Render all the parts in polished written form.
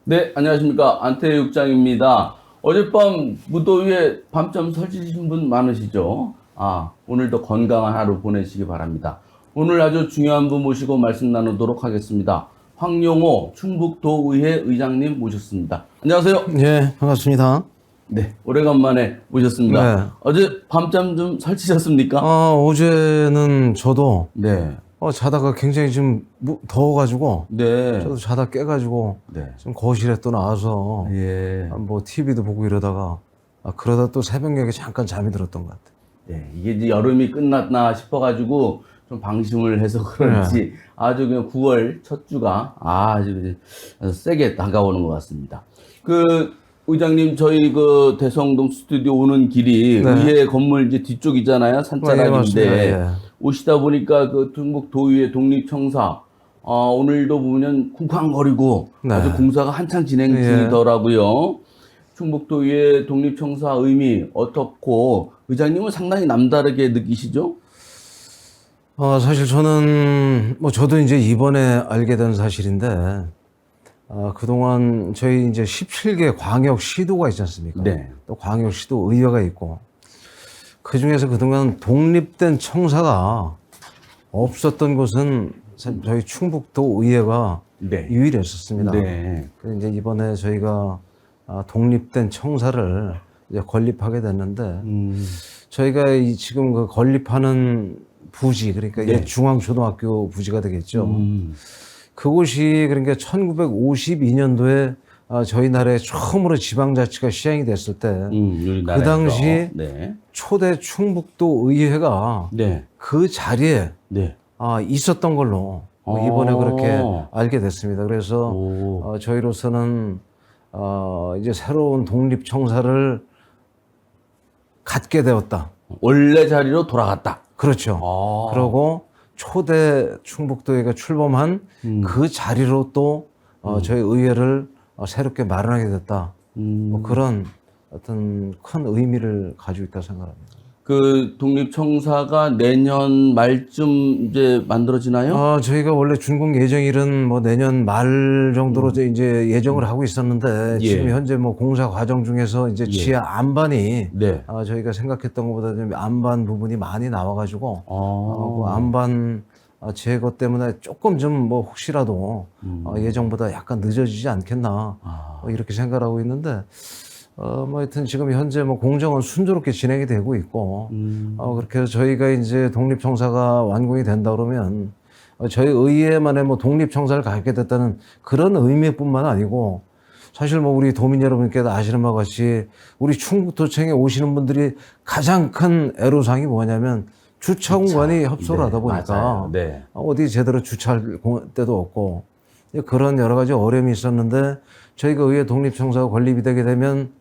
네, 안녕하십니까. 안태희 국장입니다. 어젯밤 무더위에 밤잠 설치신 분 많으시죠? 오늘도 건강한 하루 보내시기 바랍니다. 오늘 아주 중요한 분 모시고 말씀 나누도록 하겠습니다. 황용호 충북도의회 의장님 모셨습니다. 안녕하세요. 예, 반갑습니다. 네, 오래간만에 모셨습니다. 네. 어제 밤잠 좀 설치셨습니까? 어제는 저도 네, 자다가 굉장히 좀 더워가지고 네, 저도 자다 깨가지고 네, 좀 거실에 또 나와서 예. 뭐 TV도 보고 이러다가 그러다 또 새벽녘에 잠깐 잠이 들었던 것 같아요. 네, 이게 이제 여름이 끝났나 싶어가지고 좀 방심을 해서 그런지 아주 그냥 9월 첫 주가 아주 세게 다가오는 것 같습니다. 그 의장님 저희 그 대성동 스튜디오 오는 길이 네. 의회 건물 이제 뒤쪽이잖아요. 예, 산자락인데 맞습니다. 예. 오시다 보니까 그 충북도의회 독립청사 오늘도 보면 쿵쾅거리고 네. 아주 공사가 한창 진행 예. 중이더라고요. 충북도의회 독립청사 의미 어떻고 의장님은 상당히 남다르게 느끼시죠? 사실 저는 저도 이제 이번에 알게 된 사실인데 그동안 저희 이제 17개 광역시도가 있지 않습니까? 네. 또 광역시도 의회가 있고 그 중에서 그동안 독립된 청사가 없었던 곳은 저희 충북도 의회가 네. 유일했었습니다. 네. 그래서 이제 이번에 저희가 독립된 청사를 이제 건립하게 됐는데 저희가 지금 그 건립하는 부지 그러니까 네. 중앙초등학교 부지가 되겠죠. 그곳이 그러니까 1952년도에 저희 나라에 처음으로 지방자치가 시행이 됐을 때 우리나라에서. 그 당시 네. 초대 충북도 의회가 네. 그 자리에 네. 있었던 걸로 이번에 그렇게 알게 됐습니다. 그래서 오. 저희로서는 이제 새로운 독립청사를 갖게 되었다. 원래 자리로 돌아갔다. 그렇죠. 그러고 초대 충북도의회가 출범한 그 자리로 또 저희 의회를 새롭게 마련하게 됐다. 뭐 그런 어떤 큰 의미를 가지고 있다고 생각합니다. 그 독립청사가 내년 말쯤 이제 만들어지나요? 저희가 원래 준공 예정일은 뭐 내년 말 정도로 이제 예정을 하고 있었는데 예. 지금 현재 뭐 공사 과정 중에서 이제 지하 안반이 네. 저희가 생각했던 것보다 좀 안반 부분이 많이 나와가지고 그 아. 안반 제거 때문에 조금 좀 뭐 혹시라도 예정보다 약간 늦어지지 않겠나 이렇게 생각하고 있는데 뭐 하여튼 지금 현재 뭐 공정은 순조롭게 진행이 되고 있고 그렇게 해서 저희가 이제 독립청사가 완공이 된다 그러면 저희 의회만의 뭐 독립청사를 갖게 됐다는 그런 의미뿐만 아니고 사실 뭐 우리 도민 여러분께도 아시는 바와 같이 우리 충북도청에 오시는 분들이 가장 큰 애로사항이 뭐냐면 주차 공간이 협소를 하다 보니까 맞아요. 네. 어디 제대로 주차할 데도 없고 그런 여러 가지 어려움이 있었는데 저희가 의회 독립청사가 건립이 되게 되면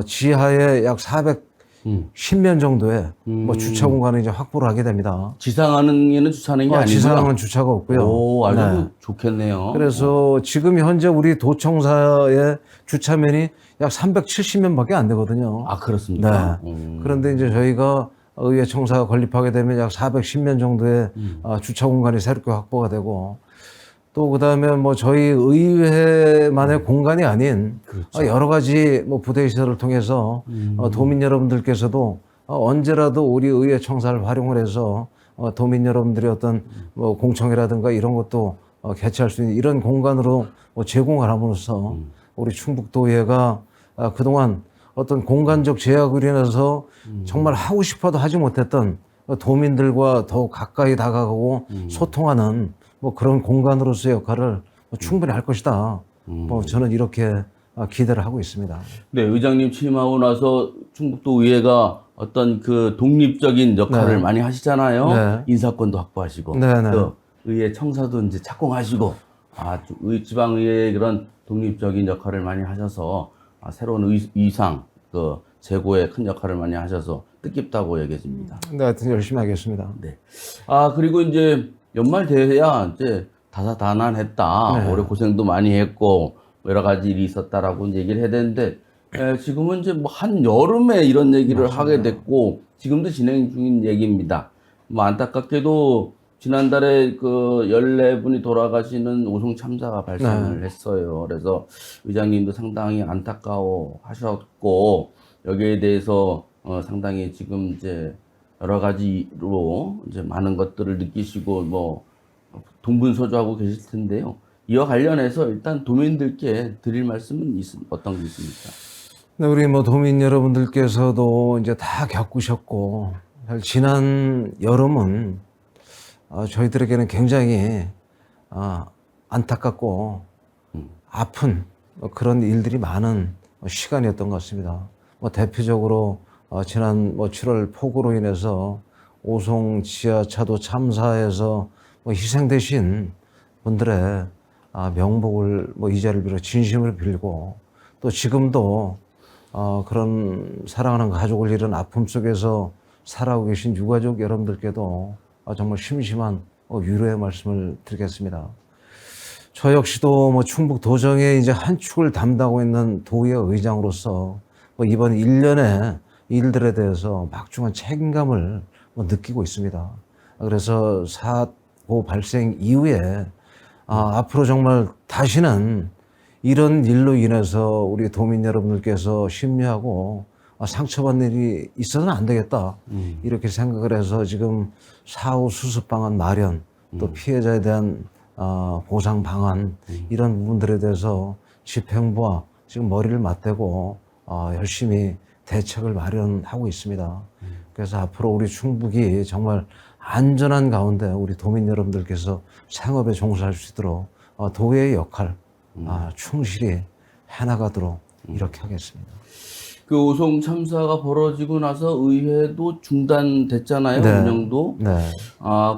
지하에 약 410면 정도의 뭐 주차 공간을 이제 확보를 하게 됩니다. 지상하는 주차하는 게 아니고요. 지상은 주차가 없고요. 오, 아주 네. 좋겠네요. 그래서 지금 현재 우리 도청사의 주차면이 약 370면밖에 안 되거든요. 그렇습니까? 네. 그런데 이제 저희가 의회 청사가 건립하게 되면 약 410면 정도의 주차 공간이 새롭게 확보가 되고 또 그다음에 뭐 저희 의회만의 공간이 아닌 그렇죠. 여러 가지 뭐 부대 시설을 통해서 도민 여러분들께서도 언제라도 우리 의회 청사를 활용을 해서 도민 여러분들의 어떤 뭐 공청회라든가 이런 것도 개최할 수 있는 이런 공간으로 뭐 제공을 함으로써 우리 충북도의회가 그동안 어떤 공간적 제약으로 인해서 정말 하고 싶어도 하지 못했던 도민들과 더욱 가까이 다가가고 소통하는 뭐 그런 공간으로서의 역할을 충분히 할 것이다. 뭐 저는 이렇게 기대를 하고 있습니다. 네, 의장님 취임하고 나서 충북도 의회가 어떤 그 독립적인 역할을 네. 많이 하시잖아요. 네. 인사권도 확보하시고, 네. 또 의회 청사도 이제 착공하시고, 지방의회의 그런 독립적인 역할을 많이 하셔서 새로운 의상, 그 제고에 큰 역할을 많이 하셔서 뜻깊다고 여겨집니다. 네, 하여튼 열심히 하겠습니다. 네. 그리고 이제 연말 돼야 이제 다사다난했다. 네. 올해 고생도 많이 했고 여러 가지 일이 있었다라고 이제 얘기를 해야 되는데 지금은 이제 뭐 한여름에 이런 얘기를 하게 됐고 지금도 진행 중인 얘기입니다. 뭐 안타깝게도 지난달에 그 14분이 돌아가시는 오송 참사가 발생을 했어요. 그래서 의장님도 상당히 안타까워 하셨고, 여기에 대해서 상당히 지금 이제 여러 가지로 이제 많은 것들을 느끼시고 뭐 동분서주하고 계실 텐데요. 이와 관련해서 일단 도민들께 드릴 말씀은 어떤 게 있습니까? 네, 우리 뭐 도민 여러분들께서도 이제 다 겪으셨고, 사실 지난 여름은 저희들에게는 굉장히 안타깝고 아픈 그런 일들이 많은 시간이었던 것 같습니다. 뭐 대표적으로 지난 7월 폭우로 인해서 오송 지하차도 참사에서 희생되신 분들의 명복을 이 자리를 빌어 진심으로 빌고, 또 지금도 그런 사랑하는 가족을 잃은 아픔 속에서 살아오고 계신 유가족 여러분들께도 정말 심심한 위로의 말씀을 드리겠습니다. 저 역시도 충북 도정의 이제 한 축을 담당하고 있는 도의회 의장으로서 이번 1년의 일들에 대해서 막중한 책임감을 느끼고 있습니다. 그래서 사고 발생 이후에 앞으로 정말 다시는 이런 일로 인해서 우리 도민 여러분들께서 심려하고 상처받는 일이 있어서는 안 되겠다. 이렇게 생각을 해서 지금 사후 수습 방안 마련, 또 피해자에 대한 보상 방안, 이런 부분들에 대해서 집행부와 지금 머리를 맞대고 열심히 대책을 마련하고 있습니다. 그래서 앞으로 우리 충북이 정말 안전한 가운데 우리 도민 여러분들께서 생업에 종사할 수 있도록 도의의 역할 충실히 해나가도록 이렇게 하겠습니다. 그 오송 참사가 벌어지고 나서 의회도 중단됐잖아요, 네. 운영도. 네.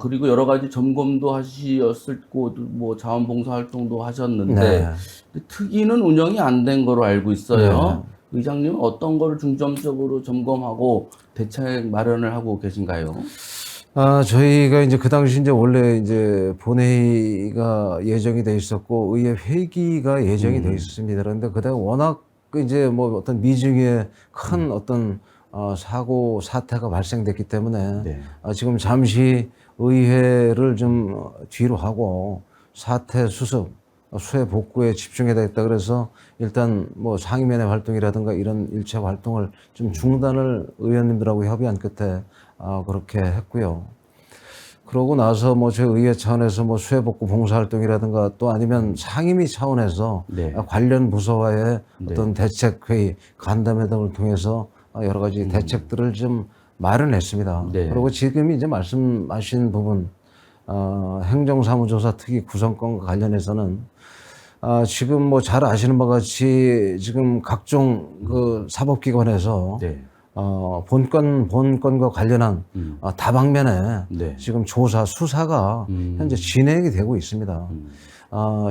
그리고 여러 가지 점검도 하셨을 거고, 뭐 자원봉사 활동도 하셨는데, 네. 특위는 운영이 안 된 거로 알고 있어요. 의장님은 어떤 거를 중점적으로 점검하고 대책 마련을 하고 계신가요? 저희가 이제 그 당시 이제 원래 이제 본회의가 예정이 돼 있었고 의회 회기가 예정이 돼 있었습니다. 그런데 그다음에 워낙 이제 어떤 미중에 큰 어떤 사고 사태가 발생됐기 때문에 네. 지금 잠시 의회를 좀 뒤로 하고 사태 수습, 수해 복구에 집중해야 되겠다. 그래서 일단 상임위원회 활동이라든가 이런 일체 활동을 좀 중단을 의원님들하고 협의한 끝에 그렇게 했고요. 그러고 나서 저희 의회 차원에서 수해 복구 봉사 활동이라든가 또 아니면 상임위 차원에서 네. 관련 부서와의 어떤 대책 회의, 간담회 등을 통해서 여러 가지 대책들을 좀 마련했습니다. 네. 그리고 지금 이제 말씀하신 부분, 행정사무조사 특위 구성권과 관련해서는 지금 잘 아시는 바와 같이 지금 각종 그 사법기관에서 네. 본건과 관련한 다방면에 네. 지금 조사, 수사가 현재 진행이 되고 있습니다.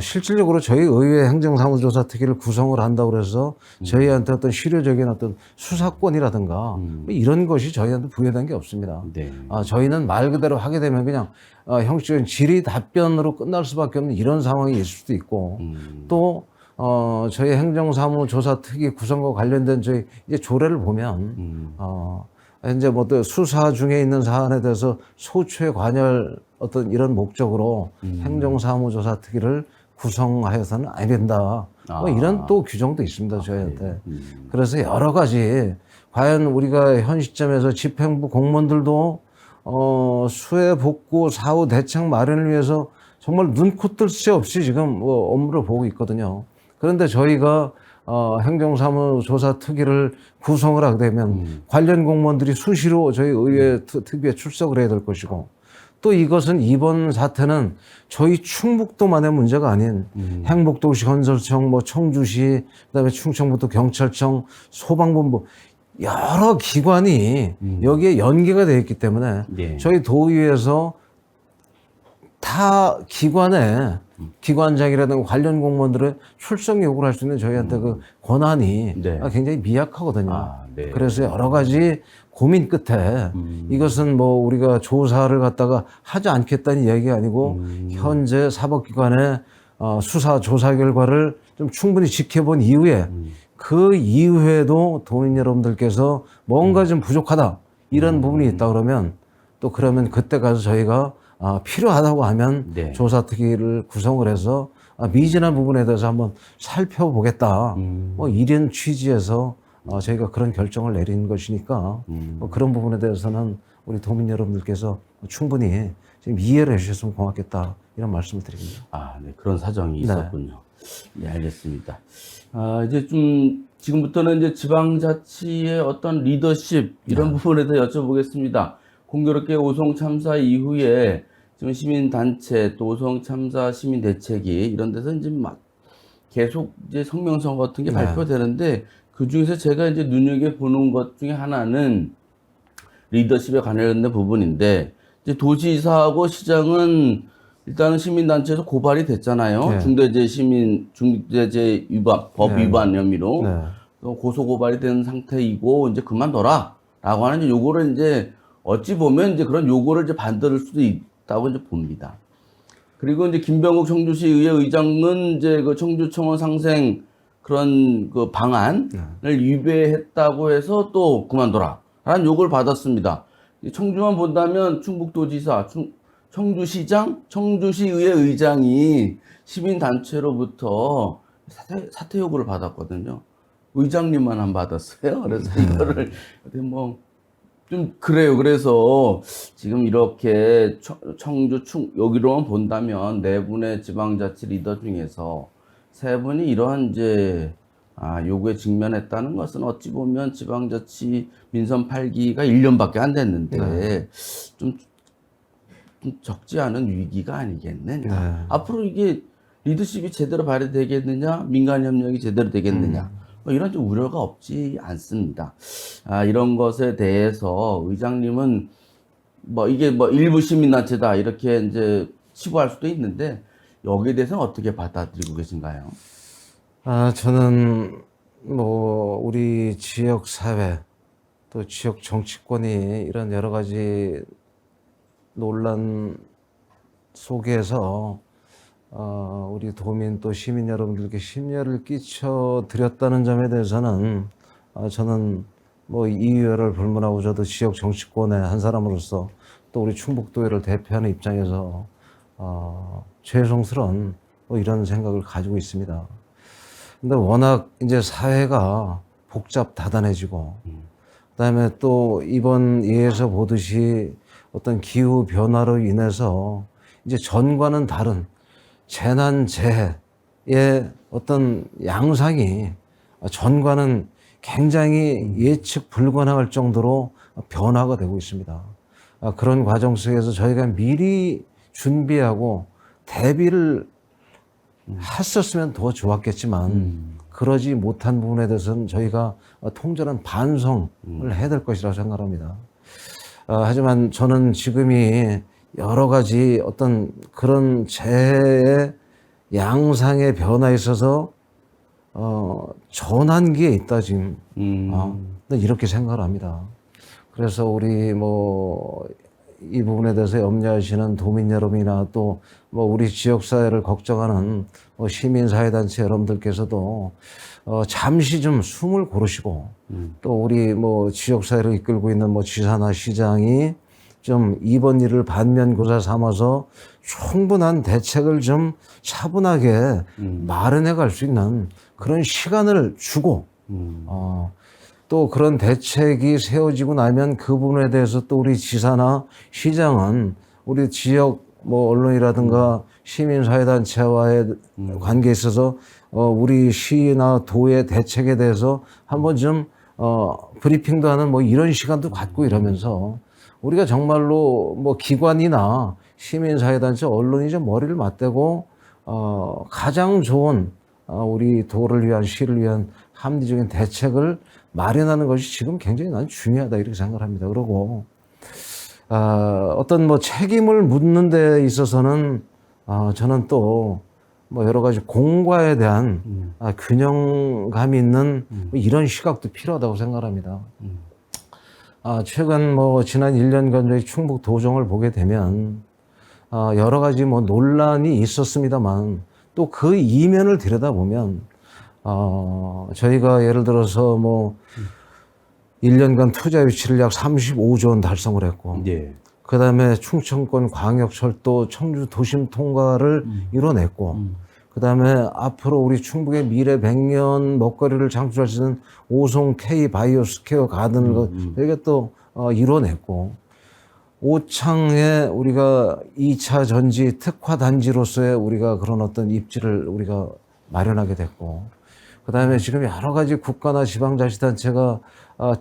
실질적으로 저희 의회 행정사무조사 특위를 구성을 한다고 그래서 저희한테 어떤 실효적인 어떤 수사권이라든가 이런 것이 저희한테 부여된 게 없습니다. 네. 저희는 말 그대로 하게 되면 그냥 형식적인 질의 답변으로 끝날 수밖에 없는 이런 상황이 있을 수도 있고 또 저희 행정사무조사 특위 구성과 관련된 저희 이제 조례를 보면 이제 또 수사 중에 있는 사안에 대해서 소추의 관여할 어떤 이런 목적으로 행정사무조사 특위를 구성하여서는 안 된다. 이런 또 규정도 있습니다, 저희한테. 그래서 여러 가지 과연 우리가 현 시점에서 집행부 공무원들도 수해 복구 사후 대책 마련을 위해서 정말 눈코 뜰 새 없이 지금 업무를 보고 있거든요. 그런데 저희가 행정사무조사 특위를 구성을 하게 되면 관련 공무원들이 수시로 저희 의회 특위에 출석을 해야 될 것이고, 또 이것은 이번 사태는 저희 충북도만의 문제가 아닌 행복도시 건설청, 청주시, 그다음에 충청북도 경찰청, 소방본부 여러 기관이 여기에 연계가 되어 있기 때문에 네. 저희 도의회에서 타 기관의 기관장이라든가 관련 공무원들의 출석 요구를 할 수 있는 저희한테 그 권한이 네. 굉장히 미약하거든요. 네. 그래서 여러 가지 고민 끝에 이것은 우리가 조사를 갖다가 하지 않겠다는 이야기가 아니고 현재 사법기관의 수사 조사 결과를 좀 충분히 지켜본 이후에 그 이후에도 도민 여러분들께서 뭔가 좀 부족하다 이런 부분이 있다 그러면 또 그러면 그때 가서 저희가 필요하다고 하면 네. 조사특위를 구성을 해서 미진한 부분에 대해서 한번 살펴보겠다. 뭐 이런 취지에서 저희가 그런 결정을 내린 것이니까 뭐 그런 부분에 대해서는 우리 도민 여러분들께서 충분히 지금 이해를 해주셨으면 고맙겠다 이런 말씀을 드립니다. 아, 네. 그런 사정이 있었군요. 네, 알겠습니다. 이제 좀 지금부터는 이제 지방자치의 어떤 리더십 이런 부분에 대해 여쭤보겠습니다. 공교롭게 오송 참사 이후에 지금 시민단체 또 오송 참사 시민 대책이 이런 데서 이제 막 계속 이제 성명서 같은 게 발표되는데 그 중에서 제가 이제 눈여겨보는 것 중에 하나는 리더십에 관련된 부분인데 이제 도지사하고 시장은 일단은 시민단체에서 고발이 됐잖아요. 중대재해 위반, 법 위반 혐의로 고소 고발이 된 상태이고 이제 그만둬라라고 하는 요거를 이제 어찌 보면 이제 그런 요구를 이제 받을 수도 있다고 이제 봅니다. 그리고 이제 김병국 청주시 의회 의장은 이제 그 청주청원 상생 그런 그 방안을 위배했다고 해서 또 그만둬라라는 요구를 받았습니다. 청주만 본다면 충북도지사, 청주시장, 청주시의회 의장이 시민단체로부터 사퇴 요구를 받았거든요. 의장님만 안 받았어요. 그래서 이거를 좀 그래요. 그래서 지금 이렇게 여기로만 본다면 네 분의 지방자치 리더 중에서 세 분이 이러한 이제 요구에 직면했다는 것은 어찌 보면 지방자치 민선 8기가 1년밖에 안 됐는데 좀 적지 않은 위기가 아니겠느냐. 앞으로 이게 리더십이 제대로 발휘되겠느냐, 민간 협력이 제대로 되겠느냐, 뭐 이런 좀 우려가 없지 않습니다. 이런 것에 대해서 의장님은 이게 일부 시민단체다 이렇게 이제 치부할 수도 있는데 여기에 대해서는 어떻게 받아들이고 계신가요? 저는 우리 지역 사회 또 지역 정치권이 이런 여러 가지 논란 속에서 우리 도민 또 시민 여러분들께 심려를 끼쳐 드렸다는 점에 대해서는 저는 이의를 불문하고 저도 지역 정치권의 한 사람으로서 또 우리 충북도의를 대표하는 입장에서 죄송스러운 이런 생각을 가지고 있습니다. 근데 워낙 이제 사회가 복잡다단해지고 그다음에 또 이번 예에서 보듯이 어떤 기후 변화로 인해서 이제 전과는 다른 재난 재해의 어떤 양상이 전과는 굉장히 예측 불가능할 정도로 변화가 되고 있습니다. 그런 과정 속에서 저희가 미리 준비하고 대비를 했었으면 더 좋았겠지만 그러지 못한 부분에 대해서는 저희가 통절한 반성을 해야 될 것이라고 생각합니다. 하지만 저는 지금이 여러 가지 어떤 그런 재해의 양상의 변화에 있어서 전환기에 있다 지금 이렇게 생각을 합니다. 그래서 우리 이 부분에 대해서 염려하시는 도민 여러분이나 또 우리 지역사회를 걱정하는 시민사회단체 여러분들께서도 잠시 좀 숨을 고르시고 또 우리 지역사회를 이끌고 있는 지사나 시장이 좀 이번 일을 반면교사 삼아서 충분한 대책을 좀 차분하게 마련해 갈 수 있는 그런 시간을 주고 또 그런 대책이 세워지고 나면 그 부분에 대해서 또 우리 지사나 시장은 우리 지역 언론이라든가 시민사회단체와의 관계에 있어서 우리 시나 도의 대책에 대해서 한번 좀 브리핑도 하는 이런 시간도 갖고 이러면서 우리가 정말로 기관이나 시민사회단체 언론이 좀 머리를 맞대고 가장 좋은 우리 도를 위한 시를 위한 합리적인 대책을 마련하는 것이 지금 굉장히 난 중요하다 이렇게 생각을 합니다. 그리고 어떤 책임을 묻는 데 있어서는 저는 또 여러 가지 공과에 대한 균형감 있는 이런 시각도 필요하다고 생각합니다. 최근 지난 1년간 저희 충북 도정을 보게 되면 여러 가지 논란이 있었습니다만 또 그 이면을 들여다보면 저희가 예를 들어서 1년간 투자 유치를 약 35조 원 달성을 했고 그다음에 충청권 광역철도 청주 도심 통과를 이뤄냈고, 그다음에 앞으로 우리 충북의 미래 100년 먹거리를 창출할 수 있는 오송 K 바이오스퀘어 가든 이게 또 이뤄냈고, 오창에 우리가 2차 전지 특화 단지로서의 우리가 그런 어떤 입지를 우리가 마련하게 됐고, 그다음에 지금 여러 가지 국가나 지방자치단체가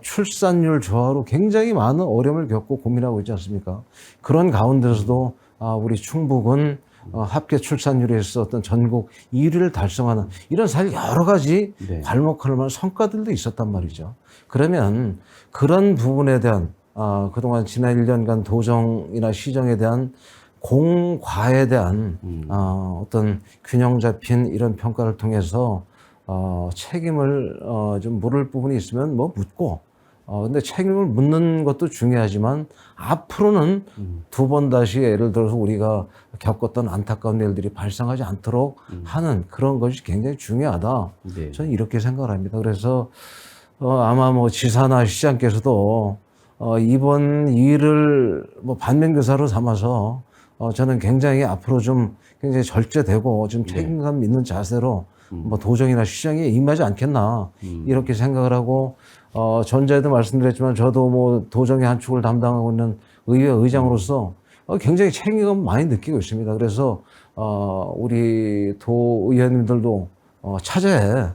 출산율 저하로 굉장히 많은 어려움을 겪고 고민하고 있지 않습니까? 그런 가운데서도 우리 충북은 합계 출산율에서 어떤 전국 1위를 달성하는 이런 사실 여러 가지 네. 괄목할 만한 성과들도 있었단 말이죠. 그러면 그런 부분에 대한 그동안 지난 1년간 도정이나 시정에 대한 공과에 대한 어떤 균형 잡힌 이런 평가를 통해서 책임을 좀 물을 부분이 있으면 뭐 묻고, 근데 책임을 묻는 것도 중요하지만 앞으로는 두 번 다시 예를 들어서 우리가 겪었던 안타까운 일들이 발생하지 않도록 하는 그런 것이 굉장히 중요하다. 네. 저는 이렇게 생각을 합니다. 그래서 아마 뭐 지사나 시장께서도 이번 일을 뭐 반면교사로 삼아서 저는 굉장히 앞으로 좀 굉장히 절제되고 좀 책임감 있는 자세로 뭐 도정이나 시장에 임하지 않겠나 이렇게 생각을 하고, 전자에도 말씀드렸지만 저도 뭐 도정의 한 축을 담당하고 있는 의회 의장으로서 굉장히 책임감 많이 느끼고 있습니다. 그래서 우리 도 의원님들도 차제에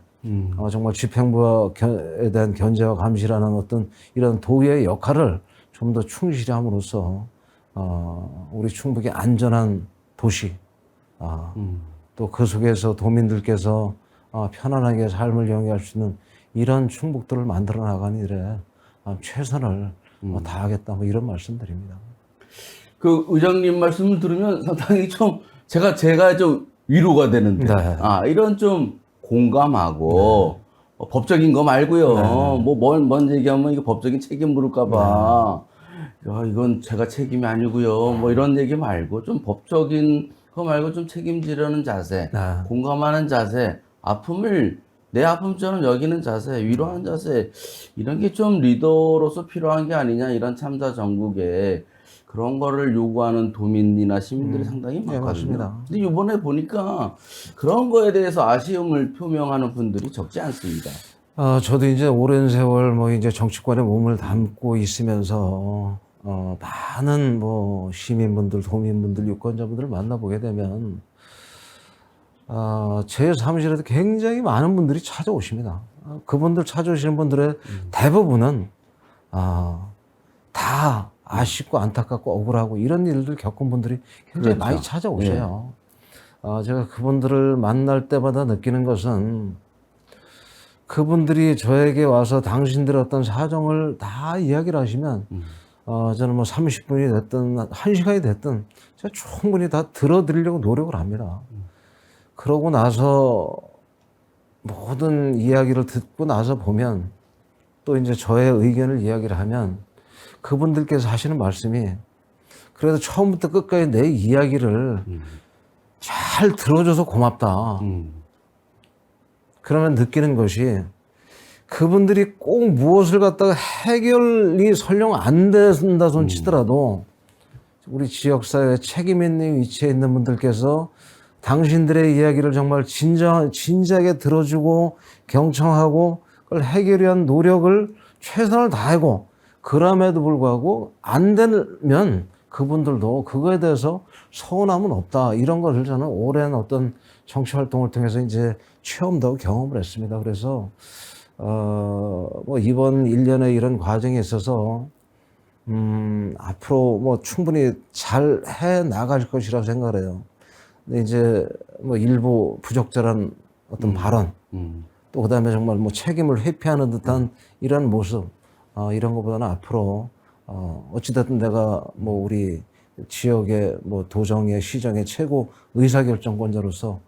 정말 집행부에 대한 견제와 감시라는 어떤 이런 도의의 역할을 좀 더 충실히 함으로써 우리 충북의 안전한 도시, 또 그 속에서 도민들께서 편안하게 삶을 영위할 수 있는 이런 충북도를 만들어 나가는 일에 최선을 다하겠다, 뭐 이런 말씀드립니다. 그 의장님 말씀을 들으면 상당히 좀 제가 좀 위로가 되는데, 네. 이런 좀 공감하고 법적인 거 말고요. 뭐 뭔 얘기하면 이거 법적인 책임 물을까봐. 야, 이건 제가 책임이 아니고요. 뭐 이런 얘기 말고 좀 법적인 거 말고 좀 책임지려는 자세, 공감하는 자세, 내 아픔처럼 여기는 자세, 위로하는 자세, 이런 게 좀 리더로서 필요한 게 아니냐, 이런 참사 전국에 그런 거를 요구하는 도민이나 시민들이 상당히 네, 많거든요. 맞습니다. 근데 이번에 보니까 그런 거에 대해서 아쉬움을 표명하는 분들이 적지 않습니다. 저도 이제 오랜 세월 뭐 이제 정치권에 몸을 담고 있으면서 많은 뭐 시민분들, 도민분들, 유권자분들을 만나보게 되면 제 사무실에도 굉장히 많은 분들이 찾아오십니다. 그분들 찾아오시는 분들의 대부분은 다 아쉽고 안타깝고 억울하고 이런 일들 겪은 분들이 굉장히 그렇죠. 많이 찾아오셔요. 제가 그분들을 만날 때마다 느끼는 것은 그분들이 저에게 와서 당신들의 어떤 사정을 다 이야기를 하시면 저는 뭐 30분이 됐든 1시간이 됐든 제가 충분히 다 들어드리려고 노력을 합니다. 그러고 나서 모든 이야기를 듣고 나서 보면 또 이제 저의 의견을 이야기를 하면 그분들께서 하시는 말씀이 그래도 처음부터 끝까지 내 이야기를 잘 들어줘서 고맙다. 그러면 느끼는 것이 그분들이 꼭 무엇을 갖다가 해결이 설령 안 된다 손 치더라도 우리 지역사회에 책임 있는 위치에 있는 분들께서 당신들의 이야기를 정말 진지하게 들어주고 경청하고 그걸 해결 위한 노력을 최선을 다하고 그럼에도 불구하고 안 되면 그분들도 그거에 대해서 서운함은 없다. 이런 것을 저는 오랜 어떤 정치 활동을 통해서 이제 체험도 하고 경험을 했습니다. 그래서 뭐 이번 1년의 이런 과정에 있어서 앞으로 뭐 충분히 잘 해 나갈 것이라고 생각을 해요. 근데 이제 뭐 일부 부적절한 어떤 발언, 또 그다음에 정말 뭐 책임을 회피하는 듯한 이런 모습, 이런 것보다는 앞으로 어찌됐든 내가 뭐 우리 지역의 뭐 도정의 시정의 최고 의사결정권자로서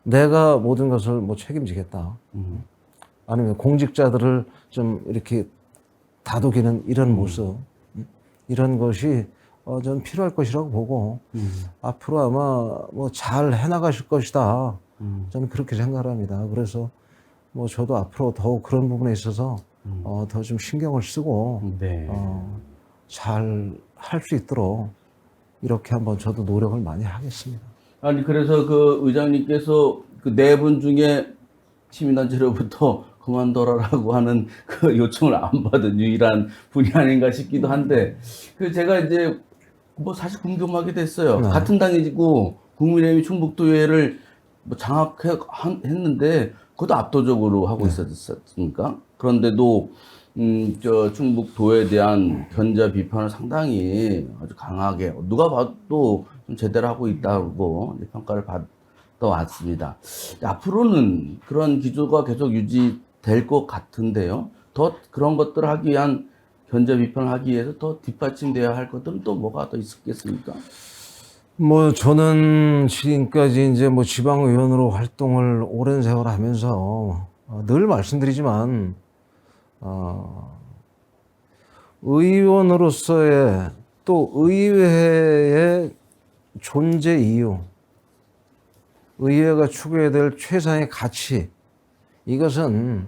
내가 모든 것을 뭐 책임지겠다. 아니면 공직자들을 좀 이렇게 다독이는 이런 모습, 이런 것이 저는 필요할 것이라고 보고 앞으로 아마 뭐 잘 해나가실 것이다. 저는 그렇게 생각을 합니다. 그래서 뭐 저도 앞으로 더욱 그런 부분에 있어서 더 좀 신경을 쓰고 네. 잘 할 수 있도록 이렇게 한번 저도 노력을 많이 하겠습니다. 아니, 그래서 그 의장님께서 그 네 분 중에 시민단체로부터 그만둬라라고 하는 그 요청을 안 받은 유일한 분이 아닌가 싶기도 한데, 그 제가 이제 뭐 사실 궁금하게 됐어요. 네. 같은 당이고 국민의힘이 충북도의회를 뭐 장악했는데 그것도 압도적으로 하고 있었습니까? 그런데도 저 충북도에 대한 견제 비판을 상당히 아주 강하게 누가 봐도 좀 제대로 하고 있다고 이제 평가를 받아왔습니다. 앞으로는 그런 기조가 계속 유지될 것 같은데요. 더 그런 것들을 하기 위한 견제 비판을 하기 위해서 더 뒷받침돼야 할 것들은 또 뭐가 더 있겠습니까? 뭐 저는 지금까지 이제 뭐 지방의원으로 활동을 오랜 세월 하면서 늘 말씀드리지만 의원으로서의 또 의회의 존재 이유, 의회가 추구해야 될 최상의 가치, 이것은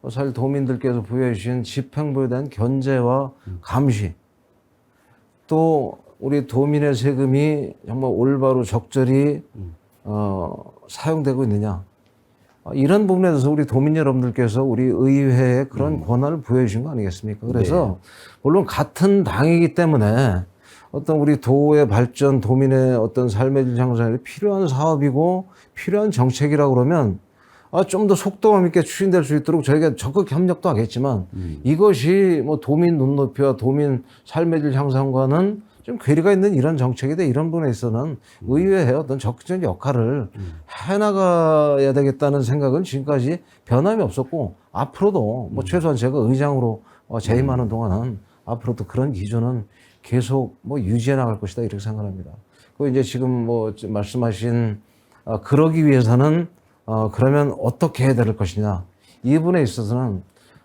사실 도민들께서 부여해 주신 집행부에 대한 견제와 감시, 또 우리 도민의 세금이 정말 올바로 적절히 사용되고 있느냐, 이런 부분에 대해서 우리 도민 여러분들께서 우리 의회에 그런 권한을 부여해 주신 거 아니겠습니까? 그래서 물론 같은 당이기 때문에 어떤 우리 도의 발전, 도민의 어떤 삶의 질 향상에 필요한 사업이고 필요한 정책이라고 그러면 좀 더 속도감 있게 추진될 수 있도록 저희가 적극 협력도 하겠지만 이것이 뭐 도민 눈높이와 도민 삶의 질 향상과는 좀 괴리가 있는 이런 정책이다, 이런 부분에 있어서는 의회의 어떤 적극적인 역할을 해나가야 되겠다는 생각은 지금까지 변함이 없었고, 앞으로도 뭐 최소한 제가 의장으로 재임하는 동안은 앞으로도 그런 기조는 계속 뭐 유지해 나갈 것이다, 이렇게 생각합니다. 그 이제 지금 뭐 말씀하신 그러기 위해서는 그러면 어떻게 해야 될 것이냐, 이 부분에 있어서는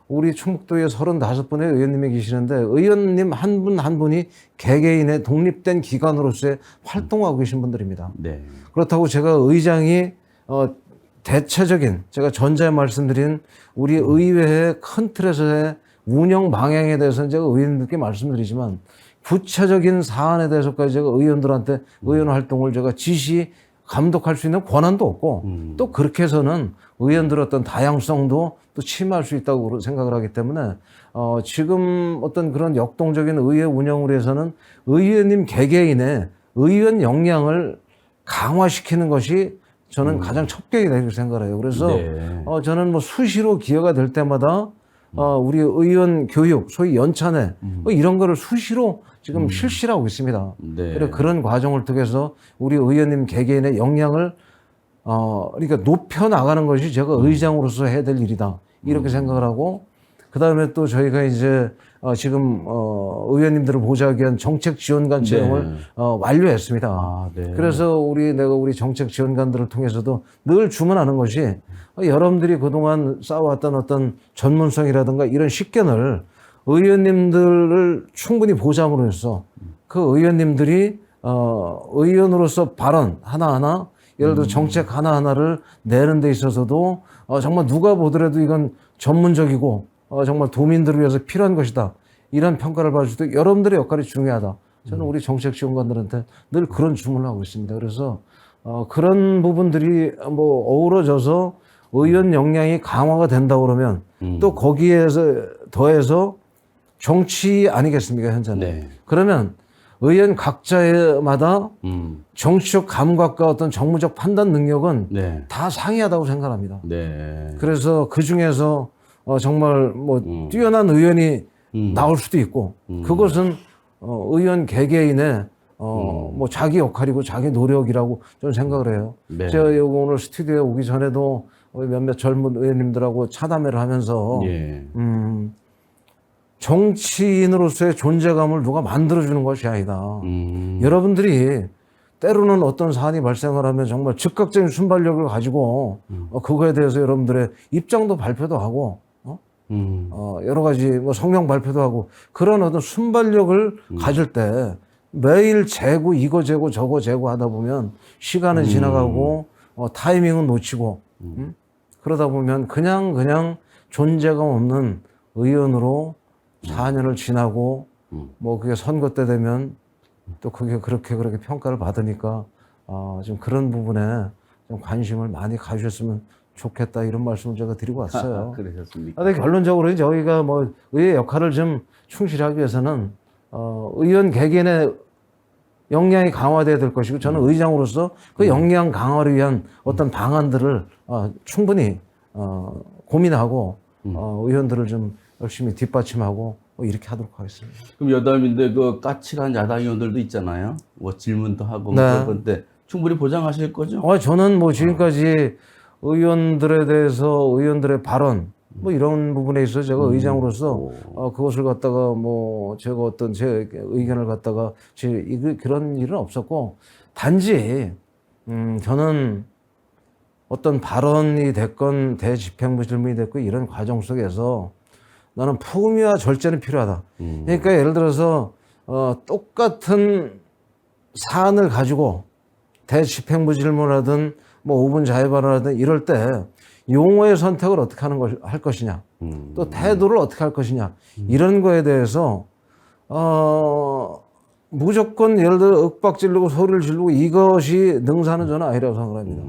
우리 충북도에 35분의 의원님이 계시는데 의원님 한 분 한 분이 개개인의 독립된 기관으로서의 활동하고 계신 분들입니다. 네. 그렇다고 제가 의장이 대체적인, 제가 전자에 말씀드린 우리 의회의 큰 틀에서의 운영 방향에 대해서는 제가 의원님들께 말씀드리지만 구체적인 사안에 대해서까지 제가 의원들한테 의원 활동을 제가 지시, 감독할 수 있는 권한도 없고 또 그렇게 해서는 의원들의 어떤 다양성도 또 침해할 수 있다고 생각을 하기 때문에 지금 어떤 그런 역동적인 의회 운영을 위해서는 의원님 개개인의 의원 역량을 강화시키는 것이 저는 가장 첩경이다, 이렇게 생각을 해요. 그래서 네. 저는 뭐 수시로 기회가 될 때마다 우리 의원 교육, 소위 연찬회 뭐 이런 거를 수시로 지금 실시를 하고 있습니다. 네. 그래서 그런 과정을 통해서 우리 의원님 개개인의 역량을 그러니까 높여 나가는 것이 제가 의장으로서 해야 될 일이다, 이렇게 생각을 하고, 그 다음에 또 저희가 이제 지금 의원님들을 보좌하기 위한 정책 지원관 채용을 완료했습니다. 아, 네. 그래서 내가 우리 정책 지원관들을 통해서도 늘 주문하는 것이 여러분들이 그동안 쌓아왔던 어떤 전문성이라든가 이런 식견을 의원님들을 충분히 보장으로 해서 그 의원님들이 의원으로서 발언 하나하나, 예를 들어 정책 하나하나를 내는 데 있어서도 정말 누가 보더라도 이건 전문적이고 정말 도민들을 위해서 필요한 것이다, 이런 평가를 받을 수 있도록 여러분들의 역할이 중요하다. 저는 우리 정책 지원관들한테 늘 그런 주문을 하고 있습니다. 그래서 그런 부분들이 뭐 어우러져서 의원 역량이 강화가 된다 그러면 또 거기에서 더해서 정치 아니겠습니까, 현재는. 네. 그러면 의원 각자마다 정치적 감각과 어떤 정무적 판단 능력은 네. 다 상이하다고 생각합니다. 네. 그래서 그 중에서 정말 뭐 뛰어난 의원이 나올 수도 있고, 그것은 의원 개개인의 뭐 자기 역할이고 자기 노력이라고 저는 생각을 해요. 네. 제가 여기 오늘 스튜디오에 오기 전에도 몇몇 젊은 의원님들하고 차담회를 하면서 예. 정치인으로서의 존재감을 누가 만들어주는 것이 아니다. 여러분들이 때로는 어떤 사안이 발생을 하면 정말 즉각적인 순발력을 가지고 그거에 대해서 여러분들의 입장도 발표도 하고 여러 가지 뭐 성명 발표도 하고 그런 어떤 순발력을 가질 때 매일 재고 이거 재고 저거 재고 하다 보면 시간은 지나가고 타이밍은 놓치고 그러다 보면 그냥 존재감 없는 의원으로 4년을 지나고 뭐 그게 선거 때 되면 또 그게 그렇게 평가를 받으니까 좀 그런 부분에 좀 관심을 많이 가주셨으면 좋겠다 이런 말씀을 제가 드리고 왔어요. 그러셨습니까? 근데 결론적으로 저희가 뭐 의회 역할을 좀 충실하기 위해서는 의원 개개인의 역량이 강화돼야 될 것이고 저는 의장으로서 그 역량 강화를 위한 어떤 방안들을 충분히 고민하고 의원들을 좀 열심히 뒷받침하고 뭐 이렇게 하도록 하겠습니다. 그럼 여담인데 그 까칠한 야당 의원들도 있잖아요. 뭐 질문도 하고 네. 뭐 그런데 충분히 보장하실 거죠? 저는 뭐 지금까지 의원들에 대해서 의원들의 발언 뭐 이런 부분에 있어서 제가 의장으로서 그것을 갖다가 뭐 제가 어떤 제 의견을 갖다가 그런 일은 없었고 단지 저는 어떤 발언이 됐건 대집행부 질문이 됐건 이런 과정 속에서 나는 품위와 절제는 필요하다. 그러니까 예를 들어서 똑같은 사안을 가지고 대집행부 질문하든 뭐 5분 자유발언하든 이럴 때 용어의 선택을 어떻게 할 것이냐, 또 태도를 어떻게 할 것이냐 이런 거에 대해서 무조건 예를 들어 윽박 지르고 소리를 지르고 이것이 능사는 저는 아니라고 생각합니다.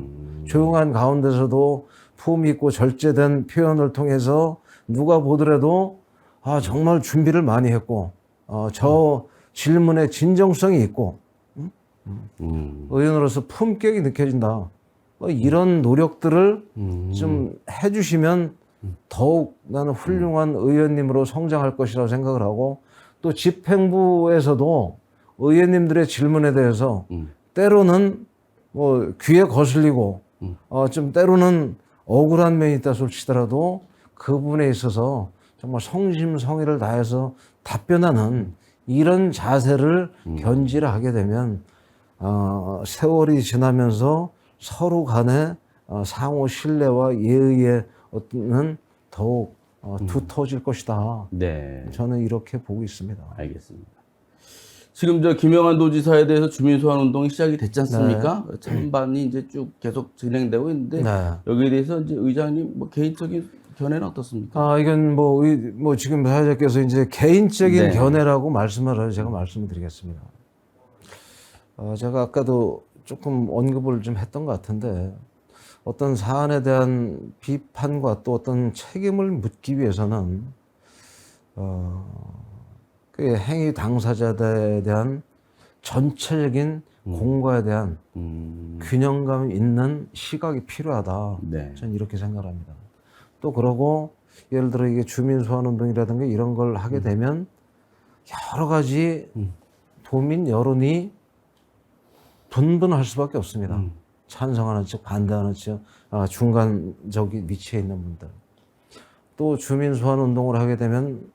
조용한 가운데서도 품위 있고 절제된 표현을 통해서 누가 보더라도 정말 준비를 많이 했고 저 질문에 진정성이 있고 의원으로서 품격이 느껴진다. 이런 노력들을 좀 해주시면 더욱 나는 훌륭한 의원님으로 성장할 것이라고 생각을 하고 또 집행부에서도 의원님들의 질문에 대해서 때로는 뭐 귀에 거슬리고 좀 때로는 억울한 면이 있다 솔치더라도 그 부분에 있어서 정말 성심성의를 다해서 답변하는 이런 자세를 견지를 하게 되면 세월이 지나면서 서로 간의 상호 신뢰와 예의의 어떤 더욱 두터워질 것이다. 네. 저는 이렇게 보고 있습니다. 알겠습니다. 지금 저 김영환 도지사에 대해서 주민소환 운동이 시작이 됐지 않습니까? 찬반이 이제 쭉 계속 진행되고 있는데 네. 여기에 대해서 이제 의장님 뭐 개인적인 견해는 어떻습니까? 이건 뭐 지금 사회자께서 이제 개인적인 네. 견해라고 말씀을 해서 제가 말씀을 드리겠습니다. 제가 아까도 조금 언급을 좀 했던 것 같은데 어떤 사안에 대한 비판과 또 어떤 책임을 묻기 위해서는 그 행위 당사자에 대한 전체적인 공과에 대한 균형감 있는 시각이 필요하다. 네. 저는 이렇게 생각합니다. 또 그러고 예를 들어 이게 주민소환 운동이라든가 이런 걸 하게 되면 여러 가지 도민 여론이 분분할 수밖에 없습니다. 찬성하는 측, 반대하는 측, 중간적인 위치에 있는 분들. 또 주민소환 운동을 하게 되면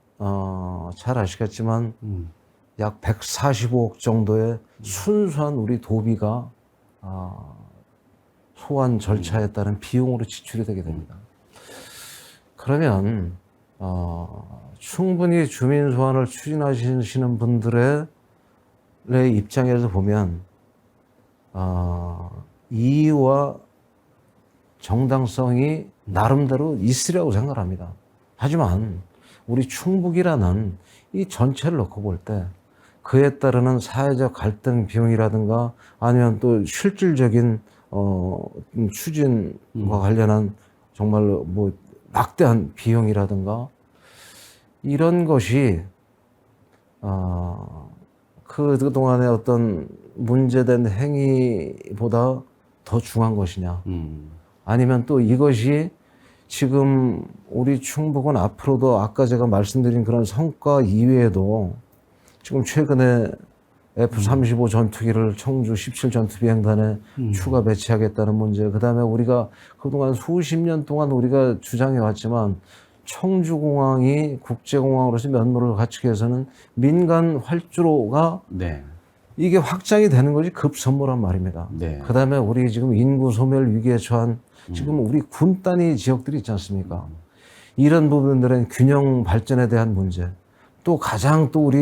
잘 아시겠지만 약 145억 정도의 순수한 우리 도비가 소환 절차에 따른 비용으로 지출이 되게 됩니다. 그러면 충분히 주민소환을 추진하시는 분들의 입장에서 보면 이의와 정당성이 나름대로 있으려고 생각합니다. 하지만 우리 충북이라는 이 전체를 놓고 볼 때 그에 따르는 사회적 갈등 비용이라든가 아니면 또 실질적인 추진과 관련한 정말로 뭐 막대한 비용이라든가 이런 것이 그동안의 어떤 문제된 행위보다 더 중요한 것이냐 아니면 또 이것이 지금 우리 충북은 앞으로도 아까 제가 말씀드린 그런 성과 이외에도 지금 최근에 F-35 전투기를 청주 17 전투비행단에 추가 배치하겠다는 문제, 그 다음에 우리가 그동안 수십 년 동안 우리가 주장해 왔지만 청주공항이 국제공항으로서 면모를 갖추기 위해서는 민간 활주로가 네. 이게 확장이 되는 것이 급선무란 말입니다. 네. 그 다음에 우리 지금 인구 소멸 위기에 처한 지금 우리 군 단위 지역들이 있지 않습니까? 이런 부분들은 균형 발전에 대한 문제. 또 가장 또 우리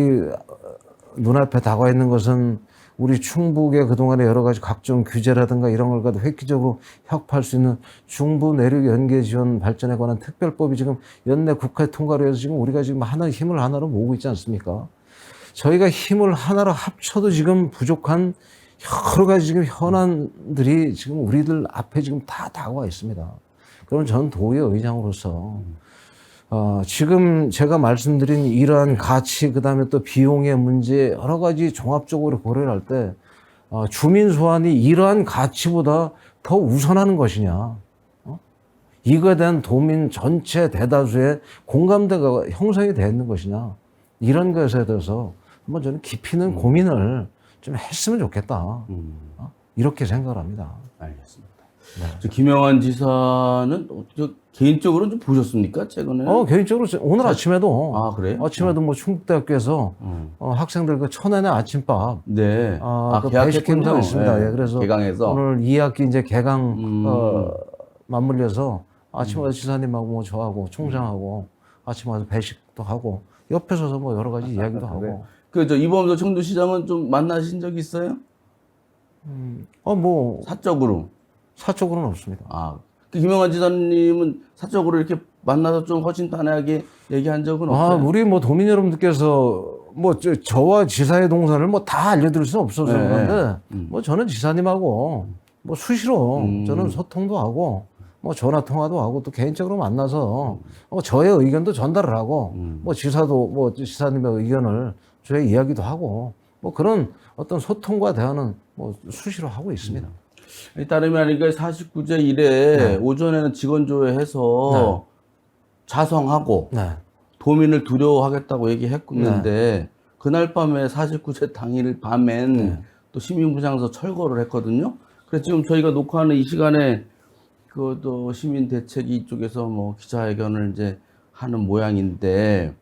눈앞에 다가와 있는 것은 우리 충북의 그동안의 여러 가지 각종 규제라든가 이런 걸 가지고 획기적으로 혁파할 수 있는 중부 내륙 연계 지원 발전에 관한 특별법이 지금 연내 국회 통과를 해서 지금 우리가 지금 힘을 하나로 모으고 있지 않습니까? 저희가 힘을 하나로 합쳐도 지금 부족한 여러 가지 지금 현안들이 지금 우리들 앞에 지금 다 다가와 있습니다. 그럼 저는 도의 의장으로서 지금 제가 말씀드린 이러한 가치, 그 다음에 또 비용의 문제, 여러 가지 종합적으로 고려를 할 때, 주민 소환이 이러한 가치보다 더 우선하는 것이냐. 이거에 대한 도민 전체 대다수의 공감대가 형성이 되어 있는 것이냐. 이런 것에 대해서 한번 저는 깊이 있는 고민을 좀 했으면 좋겠다. 이렇게 생각을 합니다. 알겠습니다. 저 김영환 지사는 개인적으로 좀 보셨습니까? 최근에? 개인적으로 오늘 아침에도 아, 그래요? 아침에도 뭐 충북대학교에서 학생들 그 천안의 아침밥 네. 그 배식 행사가 있습니다. 네. 예, 그래서 개강해서 오늘 2학기 이제 개강 맞물려서 아침에 지사님하고 뭐 저하고 총장하고 아침에 와서 배식도 하고 옆에 서서 뭐 여러 가지 이야기도 하고. 저 이범석 청주시장은 좀 만나신 적 있어요? 뭐 사적으로는 없습니다. 그 김영환 지사님은 사적으로 이렇게 만나서 좀 허심탄회하게 얘기한 적은 없어요? 우리 뭐 도민 여러분들께서 뭐 저와 지사의 동선을 뭐 다 알려드릴 수는 없어서 네. 그런데 뭐 저는 지사님하고 뭐 수시로 저는 소통도 하고 뭐 전화 통화도 하고 또 개인적으로 만나서 저의 의견도 전달을 하고 뭐 지사도 뭐 지사님의 의견을 저의 이야기도 하고 뭐 그런 어떤 소통과 대화는 뭐 수시로 하고 있습니다. 따름이 아니니까 49제 이래 오전에는 직원조회해서 자성하고 도민을 두려워하겠다고 얘기했는데 그날 밤에 49제 당일 밤엔 또 시민부장서 철거를 했거든요. 그래서 지금 저희가 녹화하는 이 시간에 또 시민대책위 이쪽에서 뭐 기자회견을 이제 하는 모양인데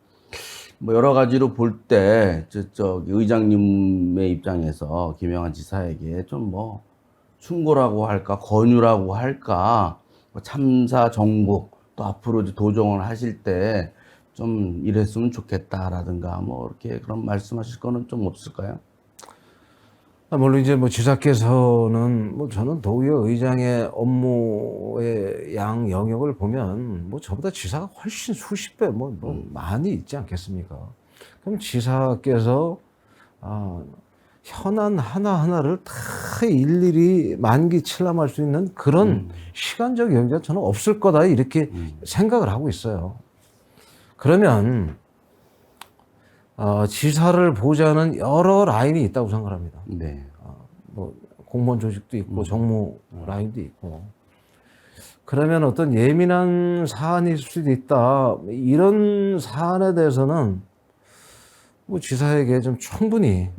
뭐 여러 가지로 볼 때 의장님의 입장에서 김영환 지사에게 좀 뭐 충고라고 할까 권유라고 할까 뭐 참사 정국 또 앞으로 이제 도정을 하실 때 좀 이랬으면 좋겠다라든가 뭐 이렇게 그런 말씀하실 거는 좀 없을까요? 물론 이제 뭐 지사께서는 뭐 저는 도의회 의장의 업무의 양 영역을 보면 뭐 저보다 지사가 훨씬 수십 배 뭐 많이 있지 않겠습니까? 그럼 지사께서 현안 하나하나를 다 일일이 만기 칠람할 수 있는 그런 시간적 여유가 저는 없을 거다 이렇게 생각을 하고 있어요. 그러면 지사를 보좌하는 여러 라인이 있다고 생각합니다. 네. 뭐 공무원 조직도 있고 정무 라인도 있고. 그러면 어떤 예민한 사안일 수도 있다. 이런 사안에 대해서는 뭐 지사에게 좀 충분히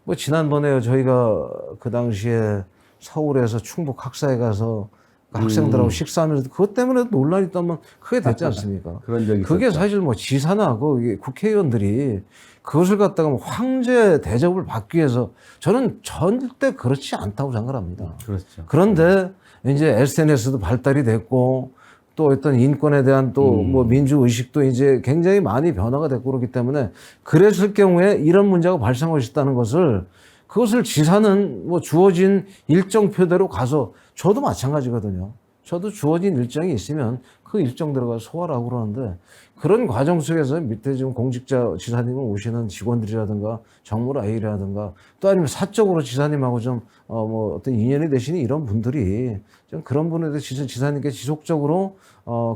뭐 지난번에 저희가 그 당시에 서울에서 충북 학사에 가서 학생들하고 식사하면서 그것 때문에 논란이 있다면 크게 됐지 않습니까? 그런 적이 그게 있었죠. 사실 뭐 지사나 그 국회의원들이 그것을 갖다가 뭐 황제 대접을 받기 위해서 저는 절대 그렇지 않다고 생각합니다. 그렇죠. 그런데 이제 SNS도 발달이 됐고 또 어떤 인권에 대한 또 뭐 민주 의식도 이제 굉장히 많이 변화가 됐고 그렇기 때문에 그랬을 경우에 이런 문제가 발생할 수 있다는 것을 그것을 지사는 뭐 주어진 일정표대로 가서 저도 마찬가지거든요. 저도 주어진 일정이 있으면 그 일정대로 가서 소화를 하고 그러는데 그런 과정 속에서 밑에 지금 공직자 지사님을 오시는 직원들이라든가 정무라인이라든가 또 아니면 사적으로 지사님하고 좀 뭐 어떤 인연이 되시는 이런 분들이 좀 그런 분에 대해서 지사님께 지속적으로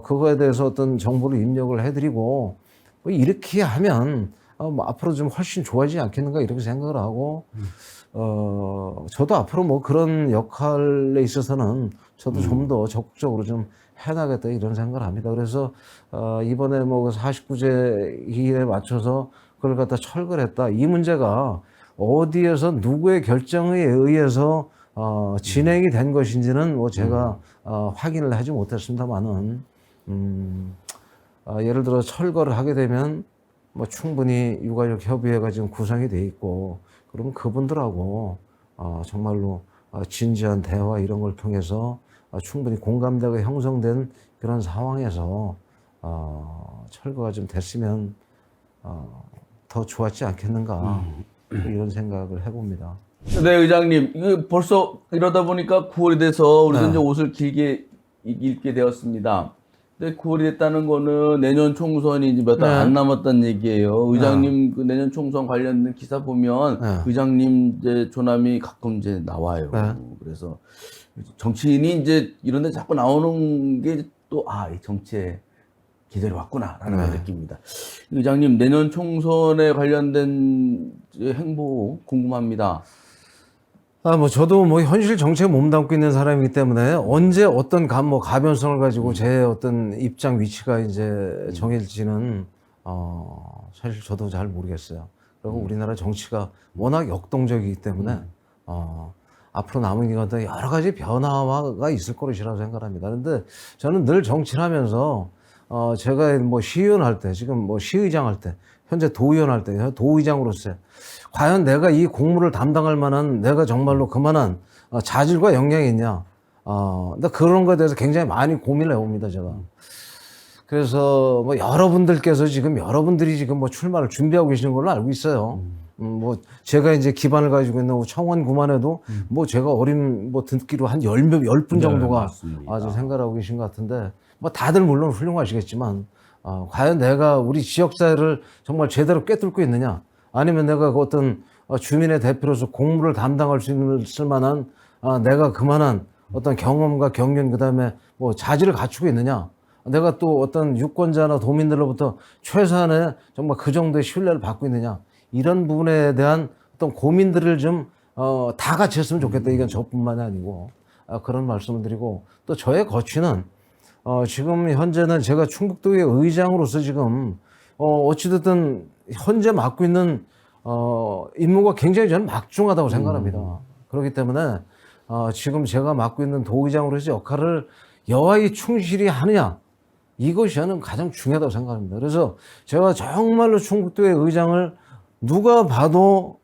그거에 대해서 어떤 정보를 입력을 해드리고 뭐 이렇게 하면 뭐 앞으로 좀 훨씬 좋아지지 않겠는가 이렇게 생각을 하고 저도 앞으로 뭐 그런 역할에 있어서는 저도 좀 더 적극적으로 좀 해나가겠다 이런 생각을 합니다. 그래서 이번에 뭐 49제 기일에 맞춰서 그걸 갖다 철거를 했다. 이 문제가 어디에서 누구의 결정에 의해서 진행이 된 것인지는 뭐 제가 확인을 하지 못했습니다만은 예를 들어 철거를 하게 되면 뭐 충분히 유가족 협의회가 지금 구성이 돼 있고 그러면 그분들하고 정말로 진지한 대화 이런 걸 통해서 충분히 공감대가 형성된 그런 상황에서 철거가 좀 됐으면 더 좋았지 않겠는가 이런 생각을 해봅니다. 네, 의장님. 이거 벌써 이러다 보니까 9월이 돼서 우리도 이제 옷을 길게 입게 되었습니다. 근데 9월이 됐다는 거는 내년 총선이 이제 몇 달 안 남았다는 얘기예요. 의장님 그 내년 총선 관련된 기사 보면 의장님 이제 조남이 가끔 이제 나와요. 그래서 정치인이 이제 이런 데 자꾸 나오는 게 또, 이 정치에 계절이 왔구나라는 걸 느낍니다. 의장님, 내년 총선에 관련된 행보 궁금합니다. 뭐 저도 뭐 현실 정치에 몸담고 있는 사람이기 때문에 언제 어떤 가변성을 가지고 제 어떤 입장 위치가 이제 정해질지는 사실 저도 잘 모르겠어요. 그리고 우리나라 정치가 워낙 역동적이기 때문에 앞으로 남은 기간도 여러 가지 변화가 있을 것이라고 생각합니다. 그런데 저는 늘 정치를 하면서 제가 뭐 시의원 할 때, 지금 뭐 시의장 할 때, 현재 도의원 할 때, 도의장으로서 과연 내가 이 공무를 담당할 만한 내가 정말로 그만한 자질과 역량이 있냐. 근데 그런 거에 대해서 굉장히 많이 고민을 해봅니다, 제가. 그래서 뭐 여러분들께서 지금 여러분들이 지금 뭐 출마를 준비하고 계시는 걸로 알고 있어요. 뭐 제가 이제 기반을 가지고 있는 청원구만 해도 뭐 제가 어린 뭐 듣기로 한 10분 정도가 아주 생각하고 계신 것 같은데 뭐 다들 물론 훌륭하시겠지만 과연 내가 우리 지역사회를 정말 제대로 꿰뚫고 있느냐 아니면 내가 그 어떤 주민의 대표로서 공무를 담당할 수 있을 만한 내가 그만한 어떤 경험과 경륜 그다음에 뭐 자질을 갖추고 있느냐 내가 또 어떤 유권자나 도민들로부터 최소한의 정말 그 정도의 신뢰를 받고 있느냐 이런 부분에 대한 어떤 고민들을 좀 다 같이 했으면 좋겠다. 이건 저뿐만이 아니고 그런 말씀을 드리고 또 저의 거취는 지금 현재는 제가 충북도의 의장으로서 지금 어찌됐든 현재 맡고 있는 임무가 굉장히 저는 막중하다고 생각합니다. 그렇기 때문에 지금 제가 맡고 있는 도의장으로서 역할을 여하이 충실히 하느냐 이것이 저는 가장 중요하다고 생각합니다. 그래서 제가 정말로 충북도의 의장을 누가 봐도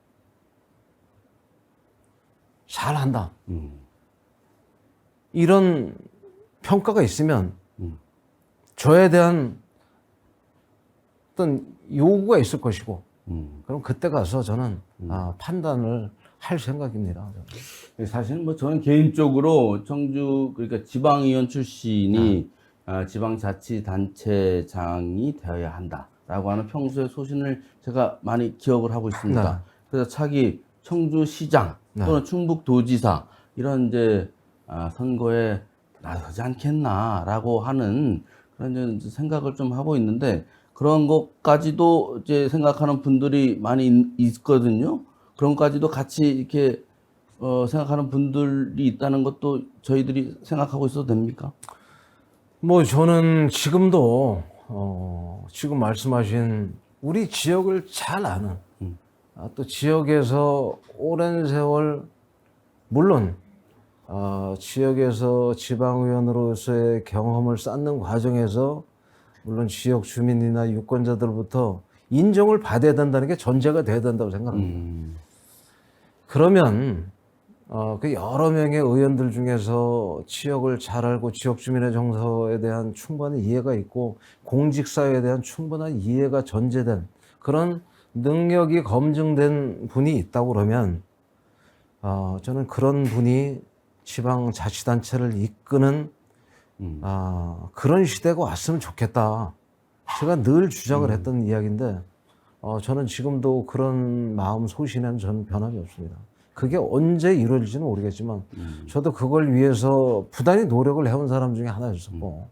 잘한다. 이런 평가가 있으면 저에 대한 어떤 요구가 있을 것이고 그럼 그때 가서 저는 판단을 할 생각입니다. 사실은 뭐 저는 개인적으로 청주 그러니까 지방의원 출신이 지방자치단체장이 되어야 한다라고 하는 평소의 소신을 제가 많이 기억을 하고 있습니다. 그래서 차기 청주시장 또는 충북도지사 이런 이제 선거에 나서지 않겠나라고 하는 그런 이제 생각을 좀 하고 있는데 그런 것까지도 이제 생각하는 분들이 많이 있거든요. 그런 것까지도 같이 이렇게 생각하는 분들이 있다는 것도 저희들이 생각하고 있어도 됩니까? 뭐 저는 지금도 지금 말씀하신 우리 지역을 잘 아는 또 지역에서 오랜 세월 물론 지역에서 지방의원으로서의 경험을 쌓는 과정에서 물론 지역 주민이나 유권자들부터 인정을 받아야 된다는 게 전제가 돼야 된다고 생각합니다. 그러면 그 여러 명의 의원들 중에서 지역을 잘 알고 지역 주민의 정서에 대한 충분한 이해가 있고 공직사회에 대한 충분한 이해가 전제된 그런 능력이 검증된 분이 있다고 그러면 저는 그런 분이 지방자치단체를 이끄는 그런 시대가 왔으면 좋겠다. 제가 늘 주장을 했던 이야기인데 저는 지금도 그런 마음 소신에는 저는 변함이 없습니다. 그게 언제 이루어질지는 모르겠지만 저도 그걸 위해서 부단히 노력을 해온 사람 중에 하나였었고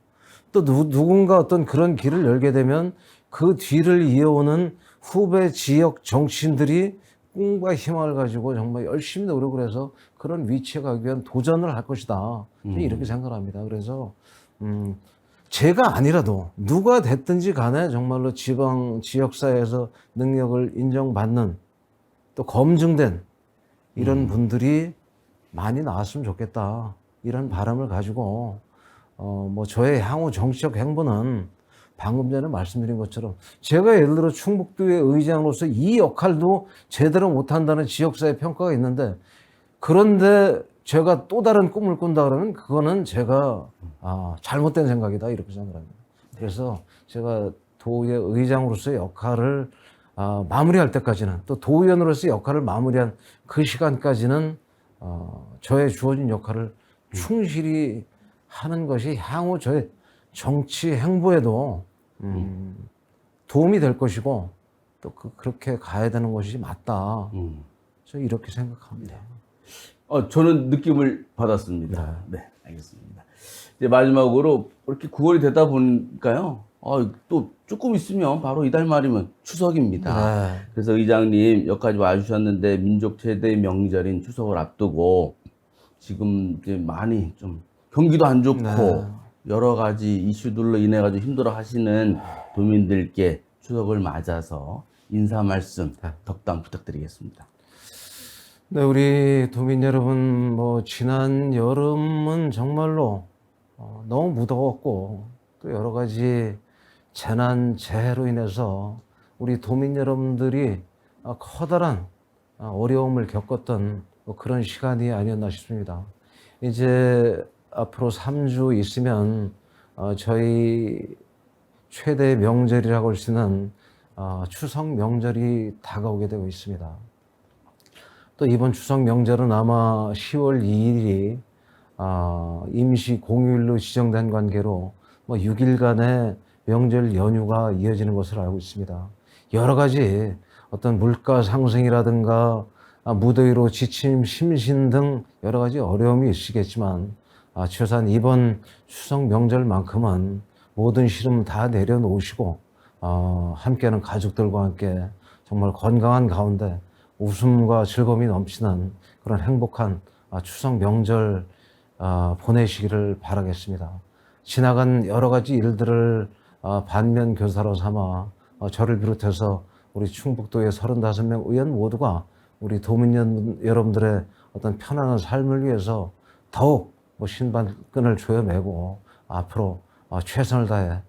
또 누군가 어떤 그런 길을 열게 되면 그 뒤를 이어오는 후배 지역 정치인들이 꿈과 희망을 가지고 정말 열심히 노력을 해서 그런 위치에 가기 위한 도전을 할 것이다. 이렇게 생각합니다. 그래서 제가 아니라도 누가 됐든지 간에 정말로 지역사회에서 능력을 인정받는 또 검증된 이런 분들이 많이 나왔으면 좋겠다. 이런 바람을 가지고 뭐 저의 향후 정치적 행보는 방금 전에 말씀드린 것처럼 제가 예를 들어 충북도의 의장으로서 이 역할도 제대로 못한다는 지역사회 평가가 있는데 그런데 제가 또 다른 꿈을 꾼다 그러면 그거는 제가 잘못된 생각이다 이렇게 생각합니다. 그래서 제가 도의 의장으로서의 역할을 마무리할 때까지는 또 도의원으로서의 역할을 마무리한 그 시간까지는 저의 주어진 역할을 충실히 하는 것이 향후 저의 정치 행보에도 도움이 될 것이고 또 그렇게 가야 되는 것이 맞다. 저 이렇게 생각합니다. 저는 느낌을 받았습니다. 네, 알겠습니다. 이제 마지막으로 이렇게 9월이 되다 보니까요. 또 조금 있으면 바로 이달 말이면 추석입니다. 네. 그래서 의장님 여기까지 와주셨는데 민족 최대의 명절인 추석을 앞두고 지금 이제 많이 좀 경기도 안 좋고 네. 여러 가지 이슈들로 인해 가지고 힘들어 하시는 도민들께 추석을 맞아서 인사 말씀 덕담 부탁드리겠습니다. 네, 우리 도민 여러분, 뭐 지난 여름은 정말로 너무 무더웠고 또 여러 가지 재난 재해로 인해서 우리 도민 여러분들이 커다란 어려움을 겪었던 그런 시간이 아니었나 싶습니다. 이제 앞으로 3주 있으면 저희 최대 명절이라고 할 수 있는 추석 명절이 다가오게 되고 있습니다. 또 이번 추석 명절은 아마 10월 2일이 임시 공휴일로 지정된 관계로 6일간의 명절 연휴가 이어지는 것으로 알고 있습니다. 여러 가지 어떤 물가 상승이라든가 무더위로 지침, 심신 등 여러 가지 어려움이 있으시겠지만 최소한 이번 추석 명절만큼은 모든 시름 다 내려놓으시고 함께하는 가족들과 함께 정말 건강한 가운데 웃음과 즐거움이 넘치는 그런 행복한 추석 명절 보내시기를 바라겠습니다. 지나간 여러 가지 일들을 반면 교사로 삼아 저를 비롯해서 우리 충북도의 35명 의원 모두가 우리 도민 여러분들의 어떤 편안한 삶을 위해서 더욱 신발끈을 조여매고 앞으로 최선을 다해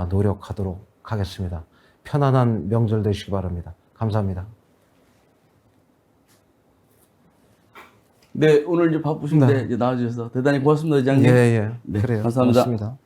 노력하도록 하겠습니다. 편안한 명절 되시기 바랍니다. 감사합니다. 네, 오늘 이제 바쁘신데 이제 나와주셔서 대단히 고맙습니다, 의장님. 예, 예. 네, 그래요. 감사합니다. 고맙습니다.